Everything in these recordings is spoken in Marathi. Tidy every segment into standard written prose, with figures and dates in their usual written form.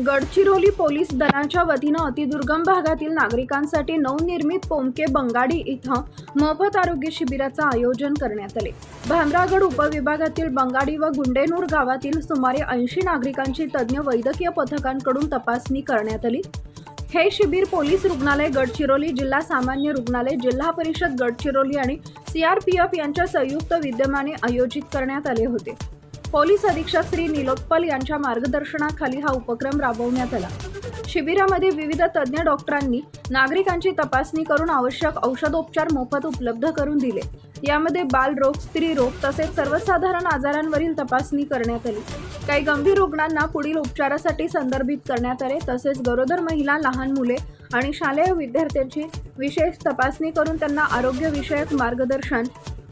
गडचिरोली पोलीस दलाच्या वतीनं अतिदुर्गम भागातील नागरिकांसाठी नवनिर्मित पोमके बंगाडी इथं मोफत आरोग्य शिबिराचं आयोजन करण्यात आले। भामरागड उपविभागातील बंगाडी व गुंडेनूर गावातील सुमारे 80 नागरिकांची तज्ञ वैद्यकीय पथकांकडून तपासणी करण्यात आली। हे शिबिर पोलीस रुग्णालय गडचिरोली, जिल्हा सामान्य रुग्णालय, जिल्हा परिषद गडचिरोली आणि CRPF यांच्या संयुक्त विद्यमाने आयोजित करण्यात आले होते। पोलीस अधीक्षक श्री निलोत्पल यांच्या मार्गदर्शनाखाली हा उपक्रम राबवण्यात आला। शिबिरामध्ये विविध तज्ञ डॉक्टरांनी नागरिकांची तपासणी करून आवश्यक औषधोपचार मोफत उपलब्ध करून दिले। यामध्ये बालरोग, स्त्रीरोग तसेच सर्वसाधारण आजारांवरील तपासणी करण्यात आली। काही गंभीर रुग्णांना पुढील उपचारासाठी संदर्भित करण्यात आले। तसेच गरोदर महिला, लहान मुले आणि शालेय विद्यार्थ्यांची विशेष तपासणी करून त्यांना आरोग्यविषयक मार्गदर्शन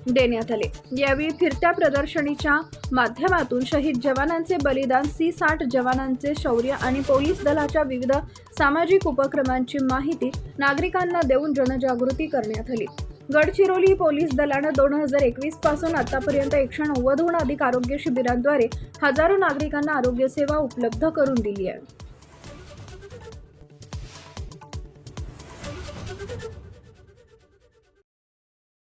देण्यात आले। यावेळी फिरत्या प्रदर्शनीच्या माध्यमातून शहीद जवानांचे बलिदान, C60 जवानांचे शौर्य आणि पोलीस दलाच्या विविध सामाजिक उपक्रमांची माहिती नागरिकांना देऊन जनजागृती करण्यात आली। गडचिरोली पोलीस दलानं 2021 पासून आतापर्यंत 190हून अधिक आरोग्य शिबिरांद्वारे हजारो नागरिकांना आरोग्य सेवा उपलब्ध करून दिली आहे।